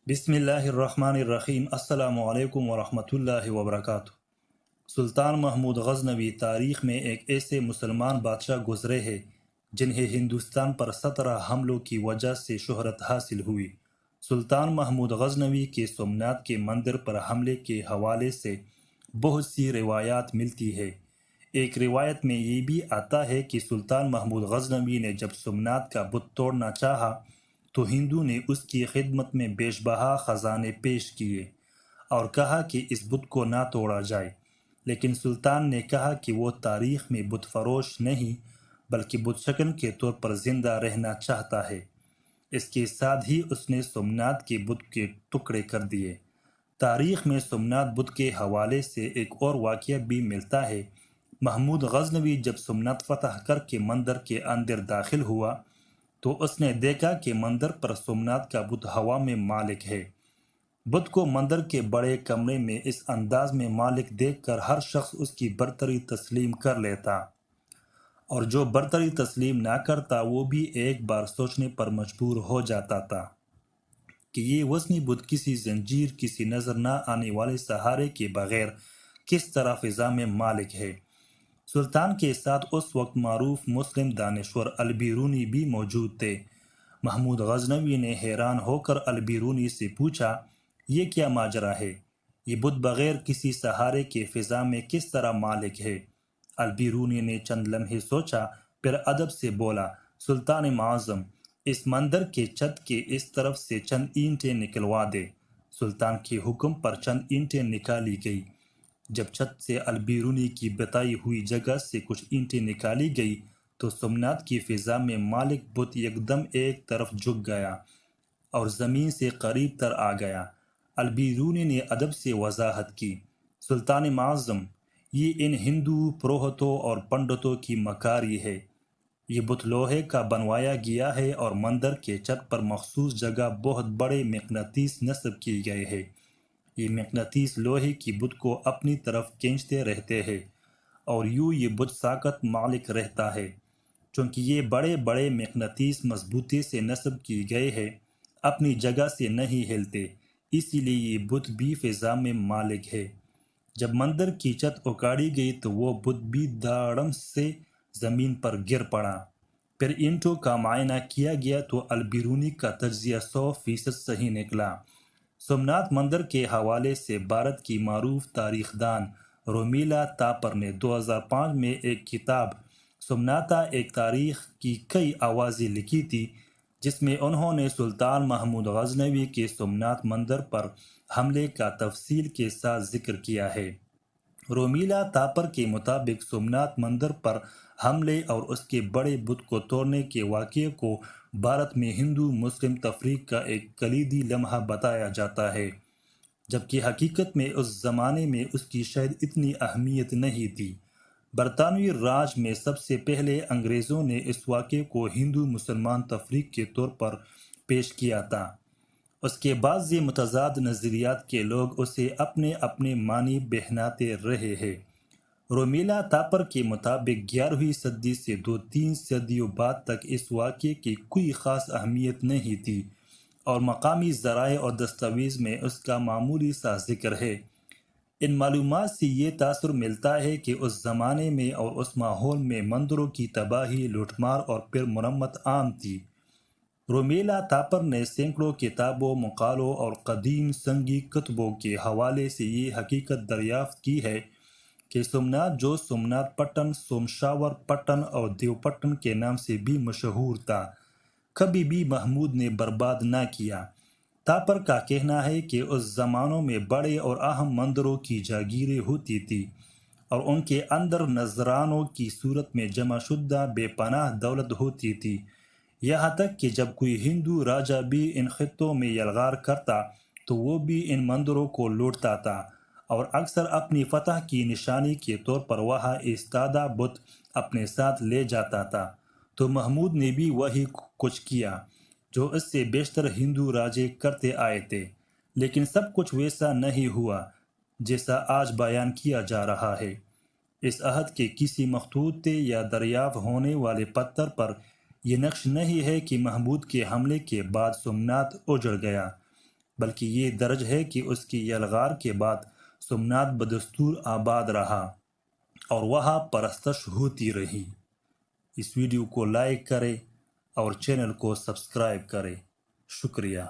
بسم اللہ الرحمن الرحیم۔ السلام علیکم ورحمۃ اللہ وبرکاتہ۔ سلطان محمود غزنوی تاریخ میں ایک ایسے مسلمان بادشاہ گزرے ہیں جنہیں ہندوستان پر 17 حملوں کی وجہ سے شہرت حاصل ہوئی۔ سلطان محمود غزنوی کے سومنات کے مندر پر حملے کے حوالے سے بہت سی روایات ملتی ہے۔ ایک روایت میں یہ بھی آتا ہے کہ سلطان محمود غزنوی نے جب سومنات کا بت توڑنا چاہا تو ہندو نے اس کی خدمت میں بیش بہا خزانے پیش کیے اور کہا کہ اس بت کو نہ توڑا جائے، لیکن سلطان نے کہا کہ وہ تاریخ میں بت فروش نہیں بلکہ بت شکن کے طور پر زندہ رہنا چاہتا ہے۔ اس کے ساتھ ہی اس نے سومنات کے بت کے ٹکڑے کر دیے۔ تاریخ میں سومنات بت کے حوالے سے ایک اور واقعہ بھی ملتا ہے۔ محمود غزنوی جب سومنات فتح کر کے مندر کے اندر داخل ہوا تو اس نے دیکھا کہ مندر پر سومنات کا بت ہوا میں مالک ہے۔ بت کو مندر کے بڑے کمرے میں اس انداز میں مالک دیکھ کر ہر شخص اس کی برتری تسلیم کر لیتا، اور جو برتری تسلیم نہ کرتا وہ بھی ایک بار سوچنے پر مجبور ہو جاتا تھا کہ یہ وثنی بت کسی زنجیر، کسی نظر نہ آنے والے سہارے کے بغیر کس طرح فضا میں مالک ہے۔ سلطان کے ساتھ اس وقت معروف مسلم دانشور البیرونی بھی موجود تھے۔ محمود غزنوی نے حیران ہو کر البیرونی سے پوچھا، یہ کیا ماجرا ہے؟ یہ بت بغیر کسی سہارے کے فضا میں کس طرح مالک ہے؟ البیرونی نے چند لمحے سوچا، پھر ادب سے بولا، سلطان معظم، اس مندر کے چھت کے اس طرف سے چند اینٹیں نکلوا دے۔ سلطان کے حکم پر چند اینٹیں نکالی گئی۔ جب چھت سے البیرونی کی بتائی ہوئی جگہ سے کچھ اینٹیں نکالی گئی تو سومنات کی فضا میں مالک بت یکدم ایک طرف جھک گیا اور زمین سے قریب تر آ گیا۔ البیرونی نے ادب سے وضاحت کی، سلطان معظم، یہ ان ہندو پروہتوں اور پنڈتوں کی مکاری ہے۔ یہ بت لوہے کا بنوایا گیا ہے اور مندر کے چھت پر مخصوص جگہ بہت بڑے مقناطیس نصب کیے گئے ہیں۔ یہ مقناطیس لوہے کی بت کو اپنی طرف کھینچتے رہتے ہیں اور یوں یہ بت ساکت مالک رہتا ہے۔ چونکہ یہ بڑے بڑے مقناطیس مضبوطی سے نصب کیے گئے ہیں، اپنی جگہ سے نہیں ہلتے، اسی لیے یہ بت بھی فضا میں مالک ہے۔ جب مندر کی چھت اکاڑی گئی تو وہ بت بھی دھڑام سے زمین پر گر پڑا۔ پھر اینٹوں کا معائنہ کیا گیا تو البیرونی کا تجزیہ 100% صحیح نکلا۔ سومنات مندر کے حوالے سے بھارت کی معروف تاریخ دان رومیلا تاپر نے 2005 میں ایک کتاب سومناتا ایک تاریخ کی کئی آوازیں لکھی تھی، جس میں انہوں نے سلطان محمود غزنوی کے سومنات مندر پر حملے کا تفصیل کے ساتھ ذکر کیا ہے۔ رومیلا تاپر کے مطابق سومنات مندر پر حملے اور اس کے بڑے بت کو توڑنے کے واقعے کو بھارت میں ہندو مسلم تفریق کا ایک کلیدی لمحہ بتایا جاتا ہے، جبکہ حقیقت میں اس زمانے میں اس کی شاید اتنی اہمیت نہیں تھی۔ برطانوی راج میں سب سے پہلے انگریزوں نے اس واقعے کو ہندو مسلمان تفریق کے طور پر پیش کیا تھا۔ اس کے بعض متضاد نظریات کے لوگ اسے اپنے اپنے معنی بہناتے رہے ہیں۔ رومیلا تاپر کے مطابق 11ویں صدی سے 2-3 صدیوں بعد تک اس واقعے کی کوئی خاص اہمیت نہیں تھی اور مقامی ذرائع اور دستاویز میں اس کا معمولی سا ذکر ہے۔ ان معلومات سے یہ تاثر ملتا ہے کہ اس زمانے میں اور اس ماحول میں مندروں کی تباہی، لوٹ مار اور پھر مرمت عام تھی۔ رومیلا تاپر نے سینکڑوں کتابوں، مقالوں اور قدیم سنگی کتبوں کے حوالے سے یہ حقیقت دریافت کی ہے کہ سومنات، جو سومنات پٹن، سومشاور پٹن اور دیو پٹن کے نام سے بھی مشہور تھا، کبھی بھی محمود نے برباد نہ کیا۔ تاپر کا کہنا ہے کہ اس زمانوں میں بڑے اور اہم مندروں کی جاگیریں ہوتی تھیں اور ان کے اندر نذرانوں کی صورت میں جمع شدہ بے پناہ دولت ہوتی تھی، یہاں تک کہ جب کوئی ہندو راجا بھی ان خطوں میں یلغار کرتا تو وہ بھی ان مندروں کو لوٹتا تھا اور اکثر اپنی فتح کی نشانی کے طور پر وہاں ایستادہ بت اپنے ساتھ لے جاتا تھا۔ تو محمود نے بھی وہی کچھ کیا جو اس سے بیشتر ہندو راجے کرتے آئے تھے، لیکن سب کچھ ویسا نہیں ہوا جیسا آج بیان کیا جا رہا ہے۔ اس عہد کے کسی مخطوطے یا دریافت ہونے والے پتھر پر یہ نقش نہیں ہے کہ محمود کے حملے کے بعد سومنات اجڑ گیا، بلکہ یہ درج ہے کہ اس کی یلغار کے بعد سومناتھ بدستور آباد رہا اور وہاں پرستش ہوتی رہی۔ اس ویڈیو کو لائک کریں اور چینل کو سبسکرائب کریں۔ شکریہ۔